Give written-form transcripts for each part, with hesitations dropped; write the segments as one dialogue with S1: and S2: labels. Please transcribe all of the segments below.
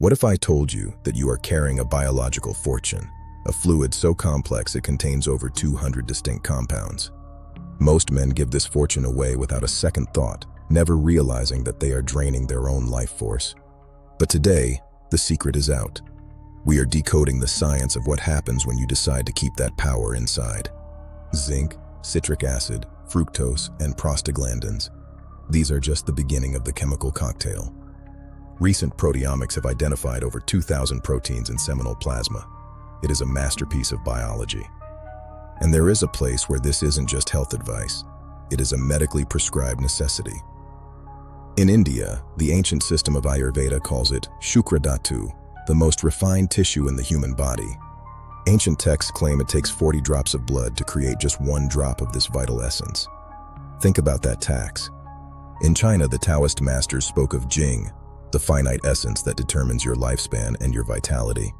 S1: What if I told you that you are carrying a biological fortune, a fluid so complex it contains over 200 distinct compounds? Most men give this fortune away without a second thought, never realizing that they are draining their own life force. But today, the secret is out. We are decoding the science of what happens when you decide to keep that power inside. Zinc, citric acid, fructose, and prostaglandins. These are just the beginning of the chemical cocktail. Recent proteomics have identified over 2,000 proteins in seminal plasma. It is a masterpiece of biology. And there is a place where this isn't just health advice. It is a medically prescribed necessity. In India, the ancient system of Ayurveda calls it Shukra Dhatu, the most refined tissue in the human body. Ancient texts claim it takes 40 drops of blood to create just 1 drop of this vital essence. Think about that tax. In China, the Taoist masters spoke of Jing, the finite essence that determines your lifespan and your vitality.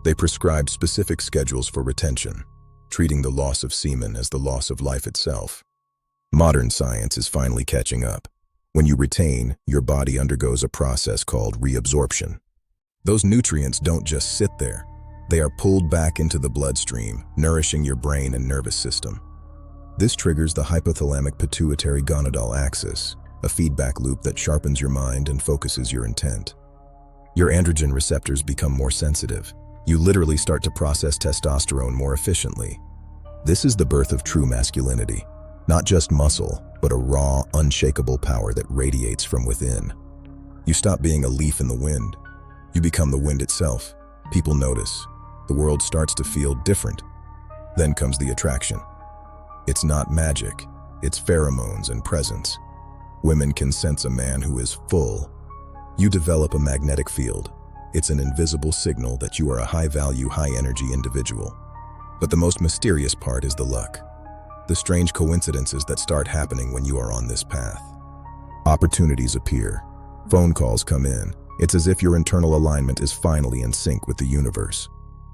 S1: They prescribed specific schedules for retention, treating the loss of semen as the loss of life itself. Modern science is finally catching up. When you retain, your body undergoes a process called reabsorption. Those nutrients don't just sit there. They are pulled back into the bloodstream, nourishing your brain and nervous system. This triggers the hypothalamic pituitary gonadal axis, a feedback loop that sharpens your mind and focuses your intent. Your androgen receptors become more sensitive. You literally start to process testosterone more efficiently. This is the birth of true masculinity. Not just muscle, but a raw, unshakable power that radiates from within. You stop being a leaf in the wind. You become the wind itself. People notice. The world starts to feel different. Then comes the attraction. It's not magic. It's pheromones and presence. Women can sense a man who is full. You develop a magnetic field. It's an invisible signal that you are a high-value, high-energy individual. But the most mysterious part is the luck. The strange coincidences that start happening when you are on this path. Opportunities appear. Phone calls come in. It's as if your internal alignment is finally in sync with the universe.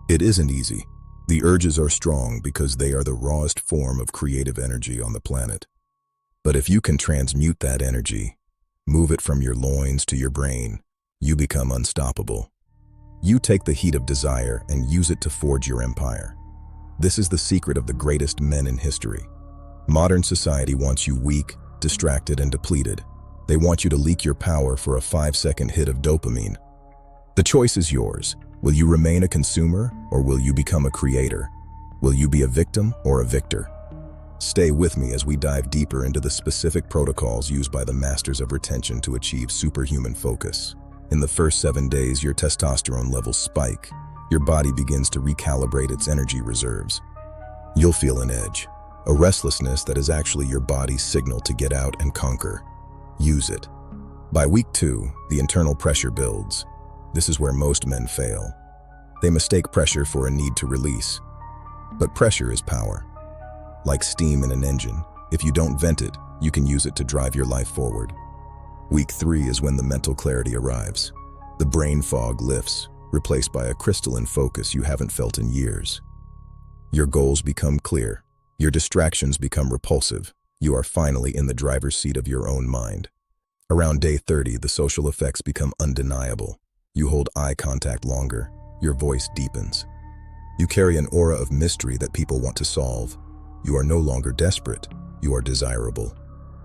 S1: It isn't easy. The urges are strong because they are the rawest form of creative energy on the planet. But if you can transmute that energy, move it from your loins to your brain, you become unstoppable. You take the heat of desire and use it to forge your empire. This is the secret of the greatest men in history. Modern society wants you weak, distracted, and depleted. They want you to leak your power for a 5-second hit of dopamine. The choice is yours. Will you remain a consumer, or will you become a creator? Will you be a victim or a victor? Stay with me as we dive deeper into the specific protocols used by the masters of retention to achieve superhuman focus. In the first 7 days, your testosterone levels spike. Your body begins to recalibrate its energy reserves. You'll feel an edge, a restlessness that is actually your body's signal to get out and conquer. Use it. By week 2, the internal pressure builds. This is where most men fail. They mistake pressure for a need to release. But pressure is power. Like steam in an engine, if you don't vent it, you can use it to drive your life forward. Week 3 is when the mental clarity arrives. The brain fog lifts, replaced by a crystalline focus you haven't felt in years. Your goals become clear. Your distractions become repulsive. You are finally in the driver's seat of your own mind. Around day 30, the social effects become undeniable. You hold eye contact longer. Your voice deepens. You carry an aura of mystery that people want to solve. You are no longer desperate. You are desirable.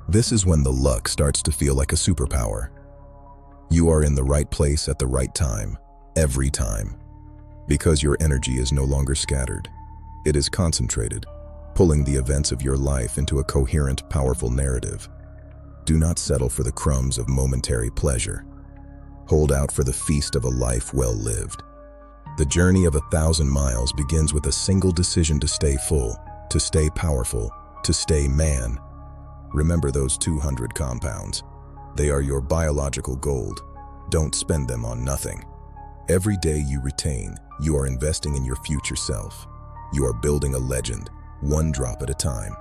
S1: This is when the luck starts to feel like a superpower. You are in the right place at the right time, every time. Because your energy is no longer scattered. It is concentrated, pulling the events of your life into a coherent, powerful narrative. Do not settle for the crumbs of momentary pleasure. Hold out for the feast of a life well lived. The journey of 1,000 miles begins with a single decision to stay full, to stay powerful, to stay man. Remember those 200 compounds. They are your biological gold. Don't spend them on nothing. Every day you retain, you are investing in your future self. You are building a legend, one drop at a time.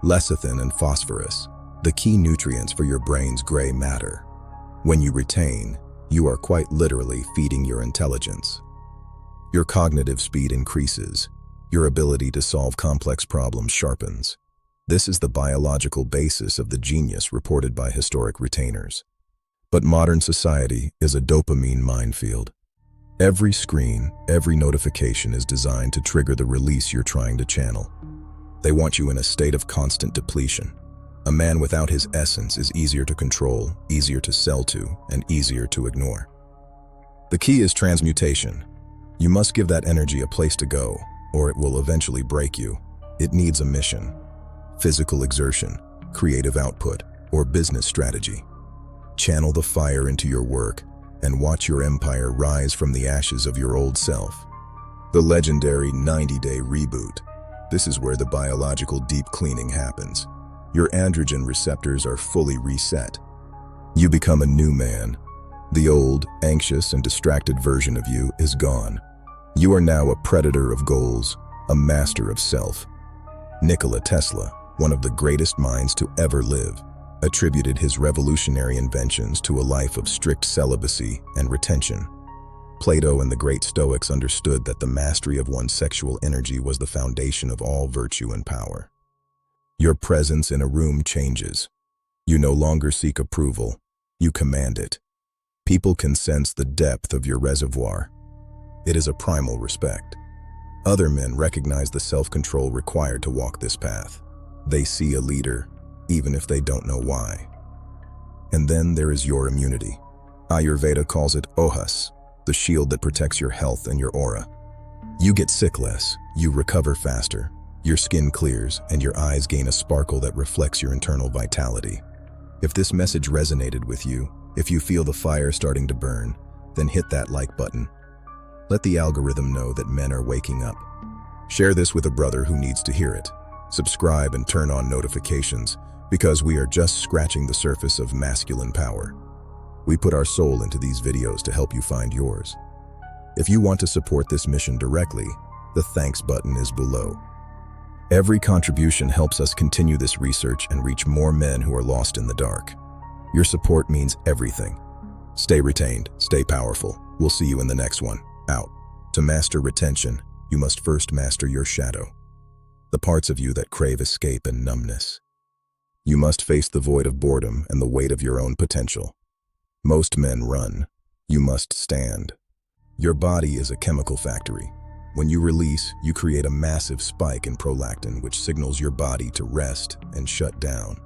S1: Lecithin and phosphorus, the key nutrients for your brain's gray matter. When you retain, you are quite literally feeding your intelligence. Your cognitive speed increases. Your ability to solve complex problems sharpens. This is the biological basis of the genius reported by historic retainers. But modern society is a dopamine minefield. Every screen, every notification is designed to trigger the release you're trying to channel. They want you in a state of constant depletion. A man without his essence is easier to control, easier to sell to, and easier to ignore. The key is transmutation. You must give that energy a place to go, or it will eventually break you. It needs a mission, physical exertion, creative output, or business strategy. Channel the fire into your work and watch your empire rise from the ashes of your old self. The legendary 90-day reboot. This is where the biological deep cleaning happens. Your androgen receptors are fully reset. You become a new man. The old, anxious, and distracted version of you is gone. You are now a predator of goals, a master of self. Nikola Tesla, one of the greatest minds to ever live, attributed his revolutionary inventions to a life of strict celibacy and retention. Plato and the great Stoics understood that the mastery of one's sexual energy was the foundation of all virtue and power. Your presence in a room changes. You no longer seek approval, you command it. People can sense the depth of your reservoir. It is a primal respect. Other men recognize the self-control required to walk this path. They see a leader, even if they don't know why. And then there is your immunity. Ayurveda calls it ohas, the shield that protects your health and your aura. You get sick less, you recover faster, your skin clears, and your eyes gain a sparkle that reflects your internal vitality. If this message resonated with you, if you feel the fire starting to burn, then hit that like button. Let the algorithm know that men are waking up. Share this with a brother who needs to hear it. Subscribe and turn on notifications, because we are just scratching the surface of masculine power. We put our soul into these videos to help you find yours. If you want to support this mission directly, the thanks button is below. Every contribution helps us continue this research and reach more men who are lost in the dark. Your support means everything. Stay retained, stay powerful. We'll see you in the next one. Out. To master retention, you must first master your shadow. The parts of you that crave escape and numbness. You must face the void of boredom and the weight of your own potential. Most men run. You must stand. Your body is a chemical factory. When you release, you create a massive spike in prolactin, which signals your body to rest and shut down.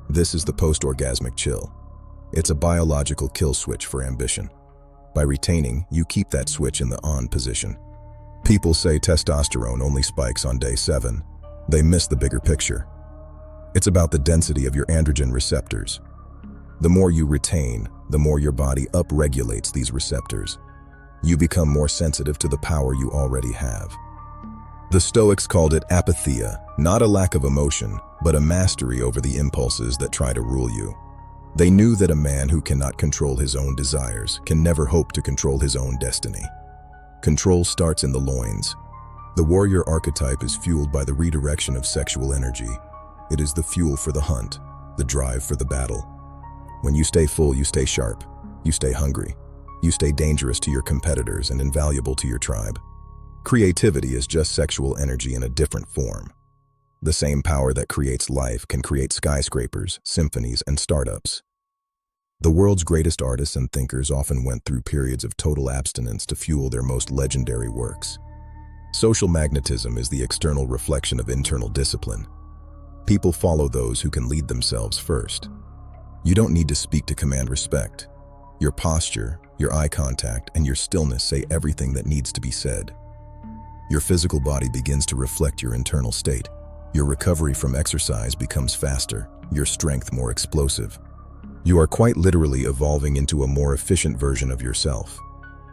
S1: This is the post-orgasmic chill. It's a biological kill switch for ambition. By retaining, you keep that switch in the on position. People say testosterone only spikes on day 7. They miss the bigger picture. It's about the density of your androgen receptors. The more you retain, the more your body upregulates these receptors. You become more sensitive to the power you already have. The Stoics called it apatheia, not a lack of emotion, but a mastery over the impulses that try to rule you. They knew that a man who cannot control his own desires can never hope to control his own destiny. Control starts in the loins. The warrior archetype is fueled by the redirection of sexual energy. It is the fuel for the hunt, the drive for the battle. When you stay full, you stay sharp. You stay hungry. You stay dangerous to your competitors and invaluable to your tribe. Creativity is just sexual energy in a different form. The same power that creates life can create skyscrapers, symphonies, and startups. The world's greatest artists and thinkers often went through periods of total abstinence to fuel their most legendary works. Social magnetism is the external reflection of internal discipline. People follow those who can lead themselves first. You don't need to speak to command respect. Your posture, your eye contact, and your stillness say everything that needs to be said. Your physical body begins to reflect your internal state. Your recovery from exercise becomes faster, your strength more explosive. You are quite literally evolving into a more efficient version of yourself,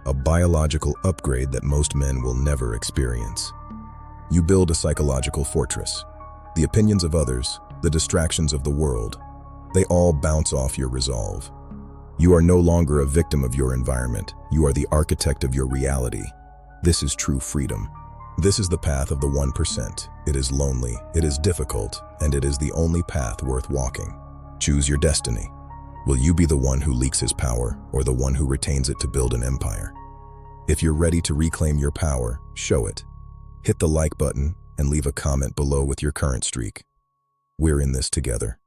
S1: a biological upgrade that most men will never experience. You build a psychological fortress. The opinions of others, the distractions of the world, they all bounce off your resolve. You are no longer a victim of your environment. You are the architect of your reality. This is true freedom. This is the path of the 1%. It is lonely, it is difficult, and it is the only path worth walking. Choose your destiny. Will you be the one who leaks his power, or the one who retains it to build an empire? If you're ready to reclaim your power, show it. Hit the like button and leave a comment below with your current streak. We're in this together.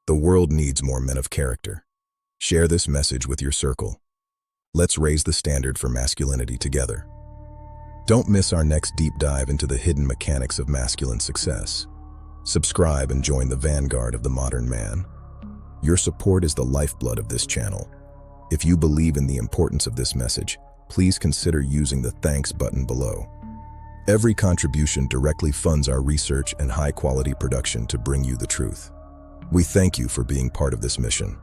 S1: The world needs more men of character. Share this message with your circle. Let's raise the standard for masculinity together. Don't miss our next deep dive into the hidden mechanics of masculine success. Subscribe and join the vanguard of the modern man. Your support is the lifeblood of this channel. If you believe in the importance of this message, please consider using the thanks button below. Every contribution directly funds our research and high-quality production to bring you the truth. We thank you for being part of this mission.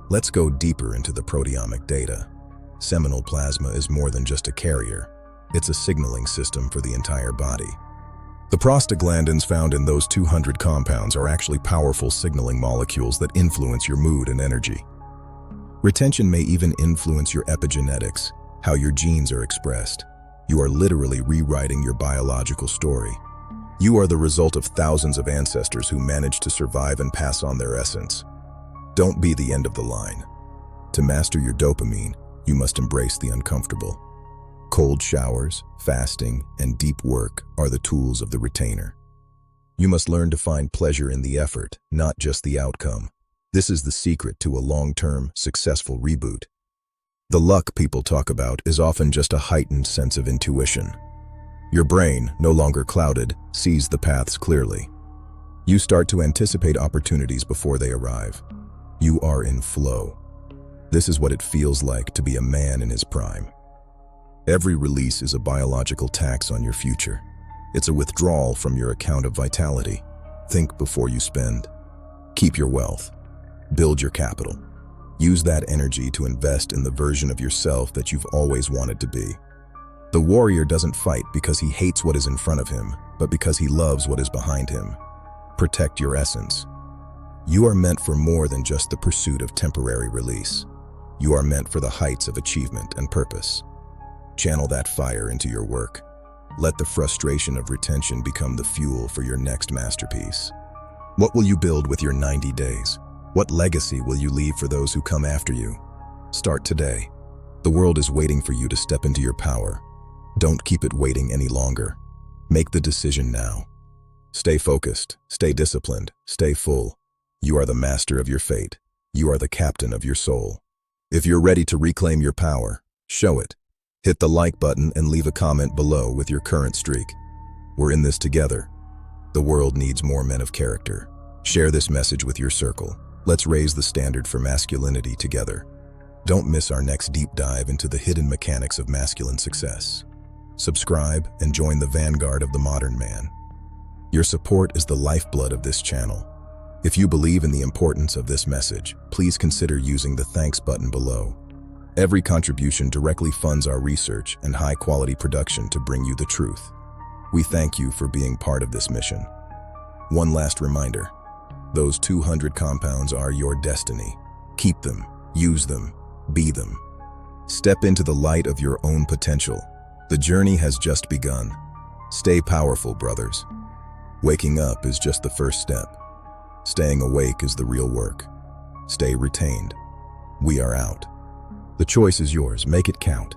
S1: Let's go deeper into the proteomic data. Seminal plasma is more than just a carrier. It's a signaling system for the entire body. The prostaglandins found in those 200 compounds are actually powerful signaling molecules that influence your mood and energy. Retention may even influence your epigenetics, how your genes are expressed. You are literally rewriting your biological story. You are the result of thousands of ancestors who managed to survive and pass on their essence. Don't be the end of the line. To master your dopamine, you must embrace the uncomfortable. Cold showers, fasting, and deep work are the tools of the retainer. You must learn to find pleasure in the effort, not just the outcome. This is the secret to a long-term, successful reboot. The luck people talk about is often just a heightened sense of intuition. Your brain, no longer clouded, sees the paths clearly. You start to anticipate opportunities before they arrive. You are in flow. This is what it feels like to be a man in his prime. Every release is a biological tax on your future. It's a withdrawal from your account of vitality. Think before you spend. Keep your wealth. Build your capital. Use that energy to invest in the version of yourself that you've always wanted to be. The warrior doesn't fight because he hates what is in front of him, but because he loves what is behind him. Protect your essence. You are meant for more than just the pursuit of temporary release. You are meant for the heights of achievement and purpose. Channel that fire into your work. Let the frustration of retention become the fuel for your next masterpiece. What will you build with your 90 days? What legacy will you leave for those who come after you? Start today. The world is waiting for you to step into your power. Don't keep it waiting any longer. Make the decision now. Stay focused, stay disciplined, stay full. You are the master of your fate. You are the captain of your soul. If you're ready to reclaim your power, show it. Hit the like button and leave a comment below with your current streak. We're in this together. The world needs more men of character. Share this message with your circle. Let's raise the standard for masculinity together. Don't miss our next deep dive into the hidden mechanics of masculine success. Subscribe and join the vanguard of the modern man. Your support is the lifeblood of this channel. If you believe in the importance of this message, please consider using the thanks button below. Every contribution directly funds our research and high-quality production to bring you the truth. We thank you for being part of this mission. One last reminder, those 200 compounds are your destiny. Keep them, use them, be them. Step into the light of your own potential. The journey has just begun. Stay powerful, brothers. Waking up is just the first step. Staying awake is the real work. Stay retained. We are out. The choice is yours. Make it count.